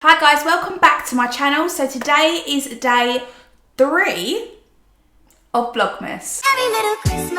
Hi guys, welcome back to my channel. So today is day 3 of Vlogmas. Every little Christmas.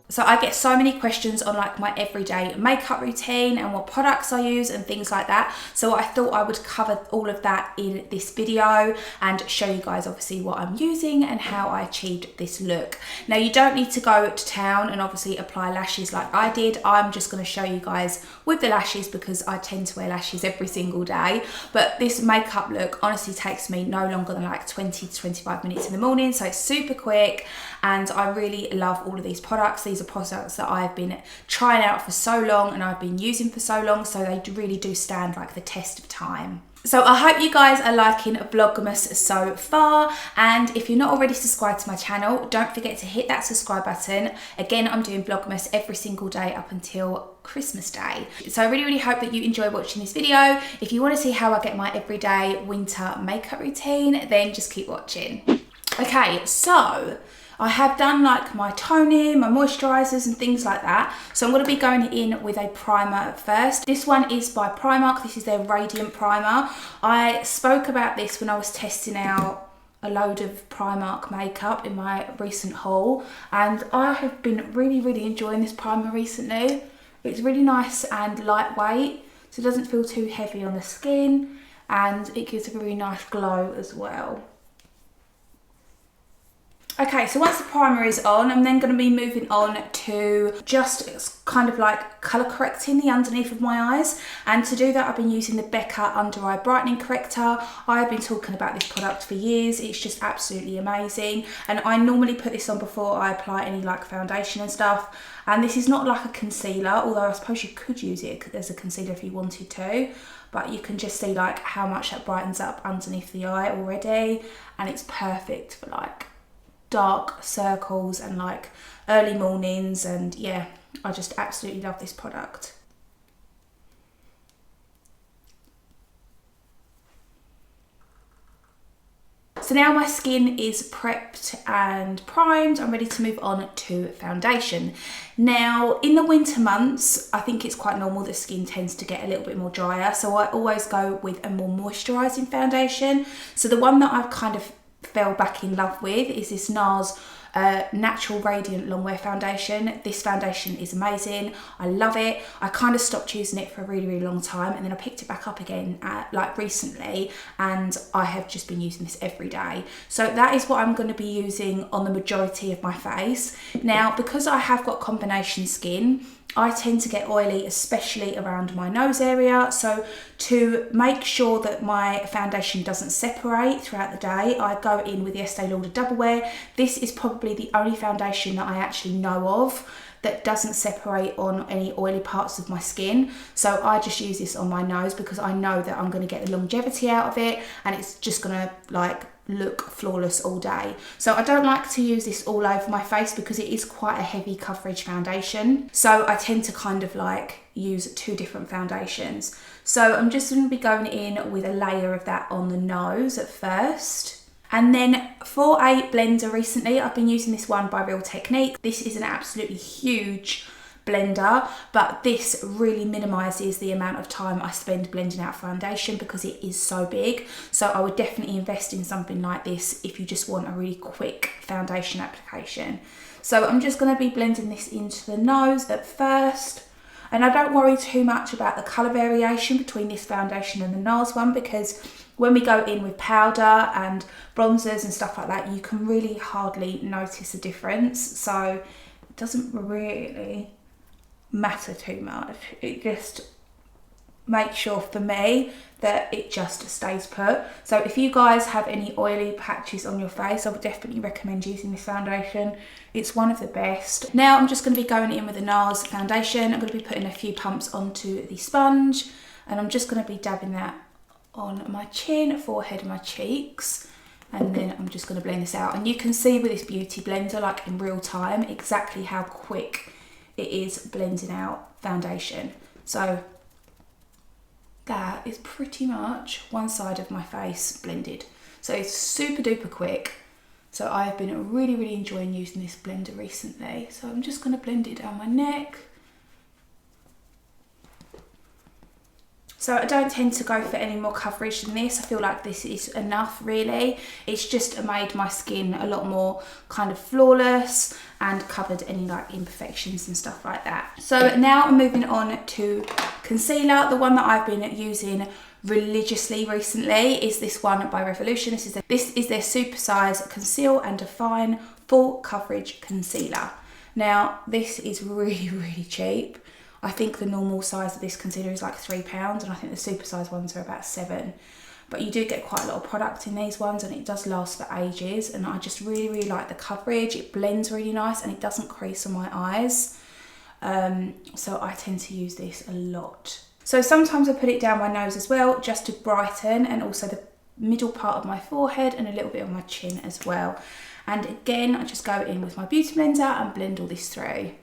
So I get so many questions on like my everyday makeup routine and what products I use and things like that. So I thought I would cover all of that in this video and show you guys obviously what I'm using and how I achieved this look. Now you don't need to go to town and obviously apply lashes like I did. I'm just going to show you guys with the lashes because I tend to wear lashes every single day. But this makeup look honestly takes me no longer than like 20 to 25 minutes in the morning. So it's super quick and I really love all of these products. These are products that I've been trying out for so long and I've been using for so long, so they really do stand like the test of time. So I hope you guys are liking Vlogmas so far, and if you're not already subscribed to my channel, don't forget to hit that subscribe button. Again, I'm doing Vlogmas every single day up until Christmas Day. So I really hope that you enjoy watching this video. If you want to see how I get my everyday winter makeup routine, then just keep watching. Okay, so I have done like my toning, my moisturisers and things like that. So I'm going to be going in with a primer first. This one is by Primark. This is their Radiant Primer. I spoke about this when I was testing out a load of Primark makeup in my recent haul. And I have been really enjoying this primer recently. It's really nice and lightweight, so it doesn't feel too heavy on the skin. And it gives a really nice glow as well. Okay, so once the primer is on, I'm then going to be moving on to just kind of like colour correcting the underneath of my eyes. And to do that, I've been using the Becca Under Eye Brightening Corrector. I've been talking about this product for years. It's just absolutely amazing. And I normally put this on before I apply any like foundation and stuff. And this is not like a concealer, although I suppose you could use it as a concealer if you wanted to. But you can just see like how much that brightens up underneath the eye already. And it's perfect for like dark circles and like early mornings, and yeah, I just absolutely love this product. So now my skin is prepped and primed, I'm ready to move on to foundation. Now in the winter months, I think it's quite normal that skin tends to get a little bit more drier, so I always go with a more moisturising foundation. So the one that I've kind of fell back in love with is this NARS Natural Radiant Longwear Foundation. This foundation is amazing. I love it. I kind of stopped using it for a really long time, and then I picked it back up again like recently, and I have just been using this every day. So that is what I'm going to be using on the majority of my face. Now, because I have got combination skin, I tend to get oily, especially around my nose area. So to make sure that my foundation doesn't separate throughout the day, I go in with the Estee Lauder Double Wear. This is probably the only foundation that I actually know of that doesn't separate on any oily parts of my skin. So I just use this on my nose because I know that I'm going to get the longevity out of it, and it's just going to like look flawless all day. So I don't like to use this all over my face because it is quite a heavy coverage foundation. So I tend to kind of like use 2 different foundations. So I'm just going to be going in with a layer of that on the nose at first. And then for a blender recently, I've been using this one by Real Technique. This is an absolutely huge blender, but this really minimises the amount of time I spend blending out foundation because it is so big. So I would definitely invest in something like this if you just want a really quick foundation application. So I'm just going to be blending this into the nose at first. And I don't worry too much about the colour variation between this foundation and the NARS one, because when we go in with powder and bronzers and stuff like that, you can really hardly notice a difference. So it doesn't really matter too much. It just makes sure for me that it just stays put. So if you guys have any oily patches on your face, I would definitely recommend using this foundation. It's one of the best. Now I'm just going to be going in with the NARS foundation. I'm going to be putting a few pumps onto the sponge, and I'm just going to be dabbing that on my chin, forehead and my cheeks. And then I'm just going to blend this out. And you can see with this beauty blender, like in real time, exactly how quick it is blending out foundation. So that is pretty much one side of my face blended. So it's super duper quick. So I've been really enjoying using this blender recently. So I'm just going to blend it down my neck. So I don't tend to go for any more coverage than this. I feel like this is enough really. It's just made my skin a lot more kind of flawless and covered any like imperfections and stuff like that. So now I'm moving on to concealer. The one that I've been using religiously recently is this one by Revolution. This is their Super Size Conceal and Define Full Coverage Concealer. Now this is really cheap. I think the normal size of this concealer is like £3 and I think the super size ones are about £7. But you do get quite a lot of product in these ones and it does last for ages, and I just really like the coverage. It blends really nice and it doesn't crease on my eyes. So I tend to use this a lot. So sometimes I put it down my nose as well, just to brighten, and also the middle part of my forehead and a little bit on my chin as well. And again, I just go in with my beauty blender and blend all this through.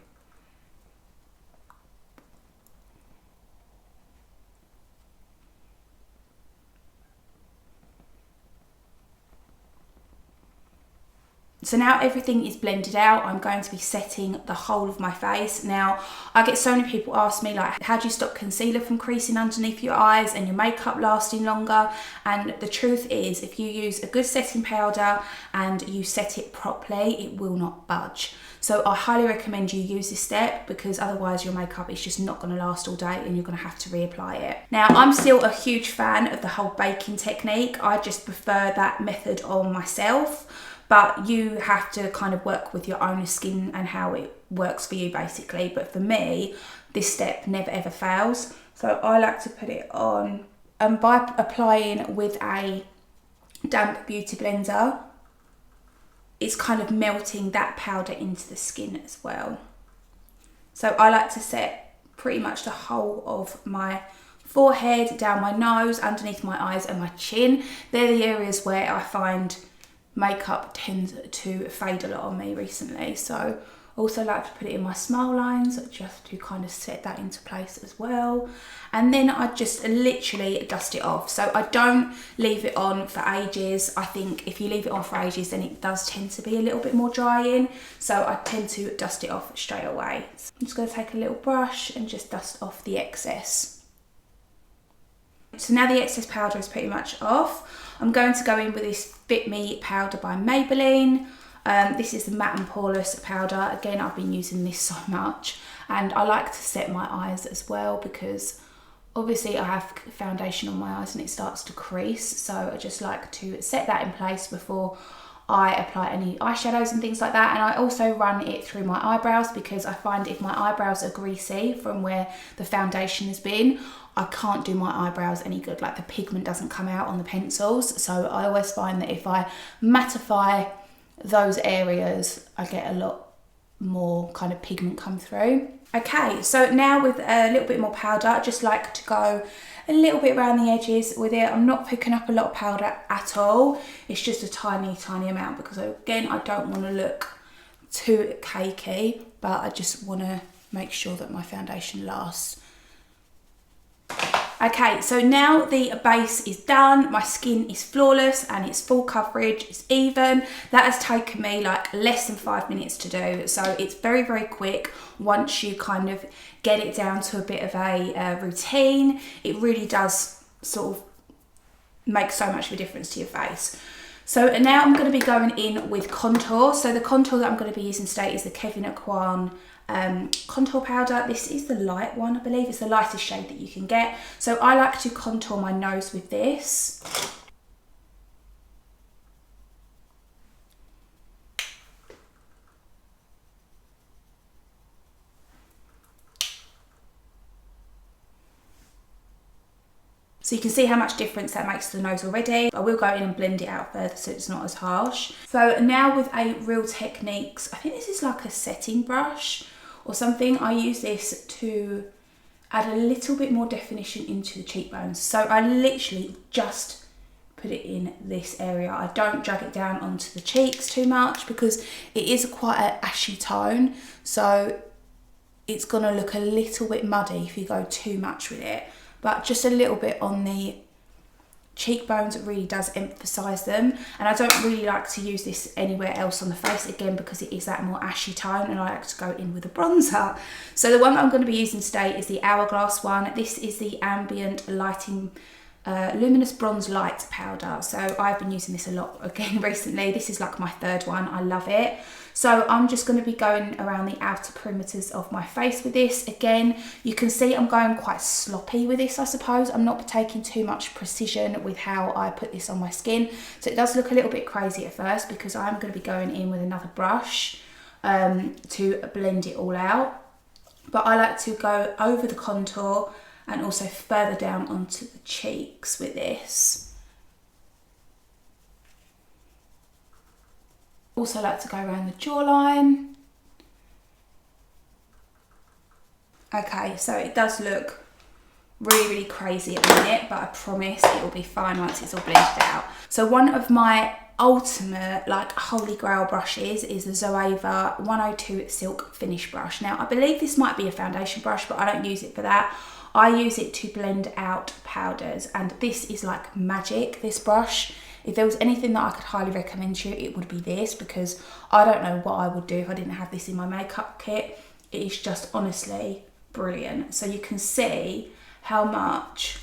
So now everything is blended out, I'm going to be setting the whole of my face. Now, I get so many people ask me like, how do you stop concealer from creasing underneath your eyes and your makeup lasting longer? And the truth is, if you use a good setting powder and you set it properly, it will not budge. So I highly recommend you use this step, because otherwise your makeup is just not going to last all day and you're going to have to reapply it. Now, I'm still a huge fan of the whole baking technique. I just prefer that method on myself. But you have to kind of work with your own skin and how it works for you basically. But for me, this step never ever fails. So I like to put it on by applying with a damp beauty blender. It's kind of melting that powder into the skin as well. So I like to set pretty much the whole of my forehead, down my nose, underneath my eyes and my chin. They're the areas where I find makeup tends to fade a lot on me recently. So also like to put it in my smile lines just to kind of set that into place as well. And then I just literally dust it off. So I don't leave it on for ages. I think if you leave it on for ages, then it does tend to be a little bit more drying. So I tend to dust it off straight away. So I'm just going to take a little brush and just dust off the excess. So now the excess powder is pretty much off. I'm going to go in with this Fit Me powder by Maybelline. This is the Matte and Poreless powder. Again, I've been using this so much, and I like to set my eyes as well, because obviously I have foundation on my eyes and it starts to crease. So I just like to set that in place before I apply any eyeshadows and things like that. And I also run it through my eyebrows, because I find if my eyebrows are greasy from where the foundation has been, I can't do my eyebrows any good. Like the pigment doesn't come out on the pencils. So I always find that if I mattify those areas, I get a lot more kind of pigment come through. Okay, so now with a little bit more powder, I just like to go a little bit around the edges with it. I'm not picking up a lot of powder at all. It's just a tiny amount, because again, I don't want to look too cakey, but I just want to make sure that my foundation lasts. Okay, so now the base is done, my skin is flawless and it's full coverage, it's even. That has taken me like less than 5 minutes to do, so it's very quick once you kind of get it down to a bit of a routine. It really does sort of make so much of a difference to your face. So now I'm going to be going in with contour. So the contour that I'm going to be using today is the Kevyn Aucoin contour powder. This is the light one, I believe. It's the lightest shade that you can get. So I like to contour my nose with this. So you can see how much difference that makes to the nose already. I will go in and blend it out further so it's not as harsh. So now with a Real Techniques, I think this is like a setting brush or something. I use this to add a little bit more definition into the cheekbones. So I literally just put it in this area. I don't drag it down onto the cheeks too much, because it is quite an ashy tone. So it's gonna look a little bit muddy if you go too much with it. But just a little bit on the cheekbones, it really does emphasise them. And I don't really like to use this anywhere else on the face, again, because it is that more ashy tone and I like to go in with a bronzer. So the one that I'm going to be using today is the Hourglass one. This is the Ambient Lighting Luminous Bronze Light powder. So I've been using this a lot again recently. This is like my third one. I love it. So I'm just going to be going around the outer perimeters of my face with this. Again, you can see I'm going quite sloppy with this, I suppose. I'm not taking too much precision with how I put this on my skin. So it does look a little bit crazy at first because I'm going to be going in with another brush to blend it all out. But I like to go over the contour and also further down onto the cheeks with this. Also like to go around the jawline. Okay, so it does look really crazy at the minute, but I promise it will be fine once it's all blended out. So one of my ultimate like holy grail brushes is the Zoeva 102 Silk Finish brush. Now I believe this might be a foundation brush, but I don't use it for that. I use it to blend out powders, and this is like magic, this brush. If there was anything that I could highly recommend to you, it would be this, because I don't know what I would do if I didn't have this in my makeup kit. It is just honestly brilliant. So you can see how much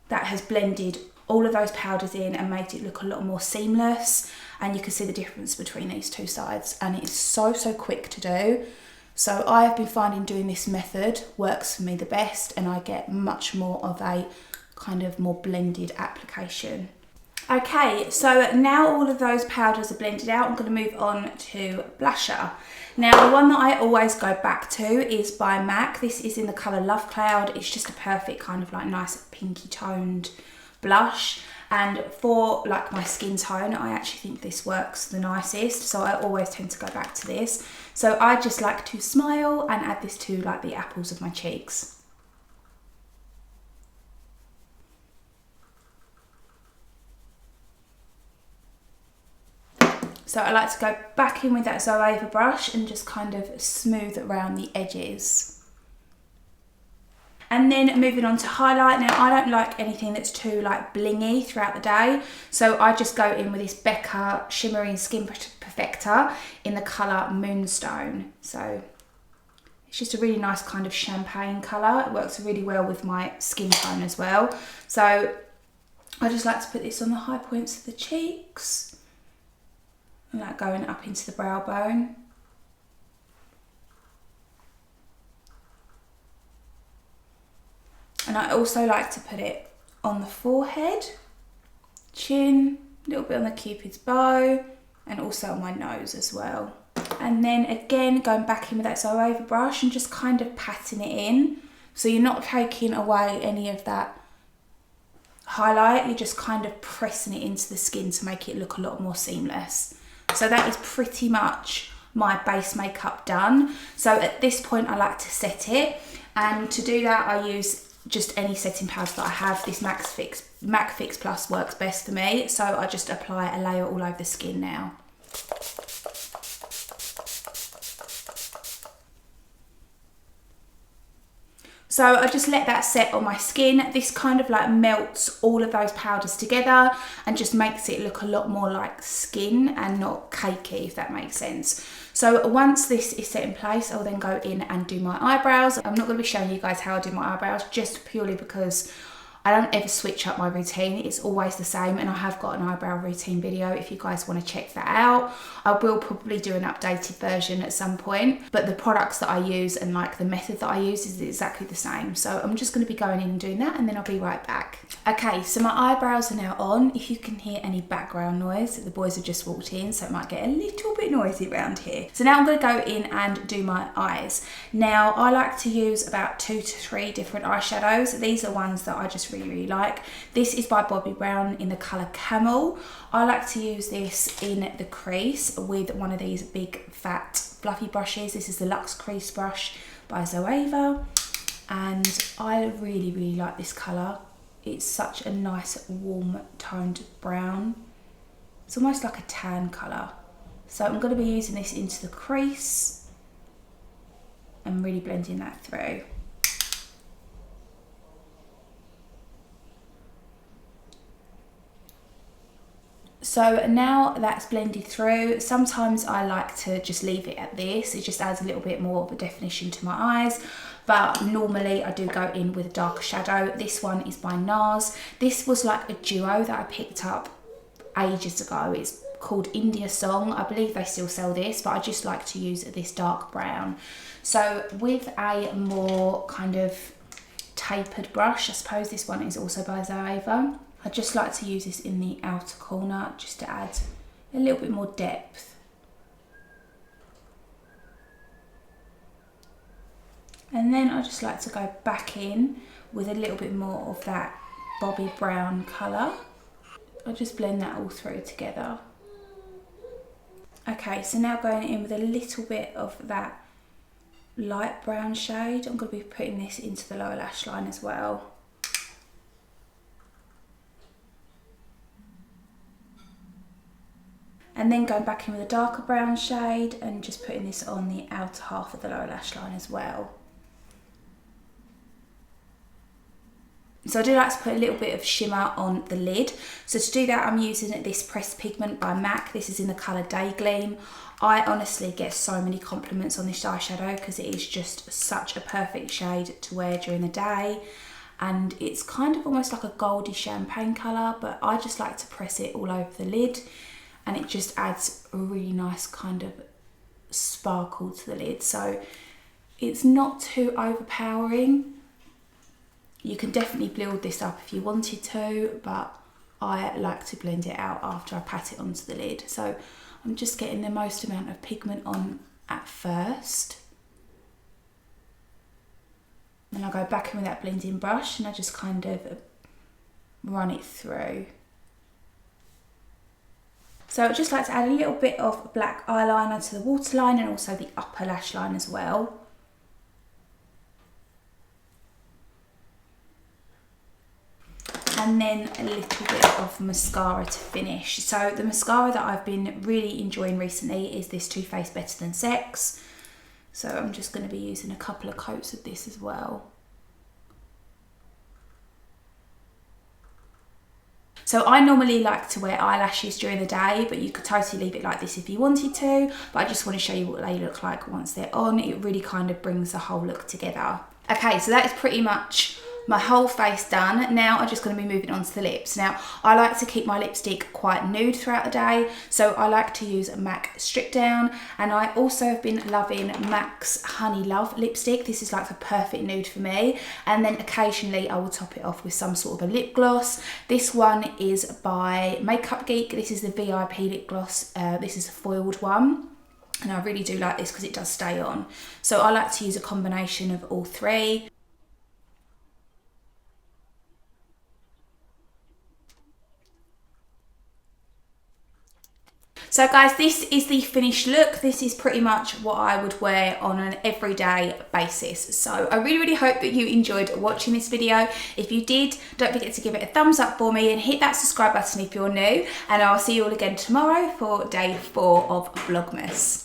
that has blended all of those powders in and made it look a lot more seamless, and you can see the difference between these two sides, and it's so quick to do. So I have been finding doing this method works for me the best, and I get much more of a kind of more blended application. Okay, so now all of those powders are blended out, I'm going to move on to blusher. Now the one that I always go back to is by MAC. This is in the colour Love Cloud. It's just a perfect kind of like nice pinky toned blush, and for like my skin tone I actually think this works the nicest, so I always tend to go back to this. So I just like to smile and add this to like the apples of my cheeks. So I like to go back in with that Zoeva brush and just kind of smooth around the edges. And then moving on to highlight. Now I don't like anything that's too like blingy throughout the day, so I just go in with this Becca Shimmering Skin Perfector in the colour Moonstone. So it's just a really nice kind of champagne colour. It works really well with my skin tone as well. So I just like to put this on the high points of the cheeks, and like going up into the brow bone. And I also like to put it on the forehead, chin, a little bit on the Cupid's bow, and also on my nose as well. And then again, going back in with that Zoeva brush and just kind of patting it in. So you're not taking away any of that highlight, you're just kind of pressing it into the skin to make it look a lot more seamless. So that is pretty much my base makeup done. So at this point I like to set it, and to do that I use just any setting powder that I have. This MAC Fix Plus works best for me, so I just apply a layer all over the skin now. So I just let that set on my skin. This kind of like melts all of those powders together and just makes it look a lot more like skin and not cakey, if that makes sense. So once this is set in place, I'll then go in and do my eyebrows. I'm not going to be showing you guys how I do my eyebrows, just purely because I don't ever switch up my routine. It's always the same, and I have got an eyebrow routine video if you guys want to check that out. I will probably do an updated version at some point, but the products that I use and like the method that I use is exactly the same. So I'm just going to be going in and doing that, and then I'll be right back. Okay, so my eyebrows are now on. If you can hear any background noise, the boys have just walked in, so it might get a little bit noisy around here. So now I'm going to go in and do my eyes. Now I like to use about 2 to 3 different eyeshadows. These are ones that I just really like. This is by Bobbi Brown in the colour Camel. I like to use this in the crease with one of these big fat fluffy brushes. This is the Luxe Crease brush by Zoeva, and I really like this colour. It's such a nice warm toned brown. It's almost like a tan colour. So I'm going to be using this into the crease and really blending that through. So now that's blended through, sometimes I like to just leave it at this. It just adds a little bit more of a definition to my eyes. But normally I do go in with a darker shadow. This one is by NARS. This was like a duo that I picked up ages ago. It's called India Song. I believe they still sell this, but I just like to use this dark brown. So with a more kind of tapered brush, I suppose this one is also by Zoeva, I just like to use this in the outer corner just to add a little bit more depth. And then I just like to go back in with a little bit more of that bobbi brown colour. I'll just blend that all through together. Okay, so now going in with a little bit of that light brown shade. I'm going to be putting this into the lower lash line as well. And then going back in with a darker brown shade and just putting this on the outer half of the lower lash line as well. So I do like to put a little bit of shimmer on the lid. So to do that, I'm using this pressed pigment by MAC. This is in the colour Day Gleam. I honestly get so many compliments on this eyeshadow because it is just such a perfect shade to wear during the day. And it's kind of almost like a goldy champagne colour, but I just like to press it all over the lid. And it just adds a really nice kind of sparkle to the lid. So it's not too overpowering. You can definitely build this up if you wanted to, but I like to blend it out after I pat it onto the lid. So I'm just getting the most amount of pigment on at first. Then I'll go back in with that blending brush and I just kind of run it through. So I'd just like to add a little bit of black eyeliner to the waterline and also the upper lash line as well. And then a little bit of mascara to finish. So the mascara that I've been really enjoying recently is this Too Faced Better Than Sex. So I'm just going to be using a couple of coats of this as well. So I normally like to wear eyelashes during the day, but you could totally leave it like this if you wanted to. But I just want to show you what they look like once they're on. It really kind of brings the whole look together. Okay, so that is pretty much my whole face done. Now I'm just going to be moving on to the lips. Now I like to keep my lipstick quite nude throughout the day, so I like to use MAC Strip Down, and I also have been loving MAC's Honey Love lipstick. This is like the perfect nude for me, and then occasionally I will top it off with some sort of a lip gloss. This one is by Makeup Geek. This is the VIP lip gloss. This is a foiled one. And I really do like this because it does stay on. So I like to use a combination of all three. So guys, this is the finished look. This is pretty much what I would wear on an everyday basis. So I really hope that you enjoyed watching this video. If you did, don't forget to give it a thumbs up for me and hit that subscribe button if you're new. And I'll see you all again tomorrow for day 4 of Vlogmas.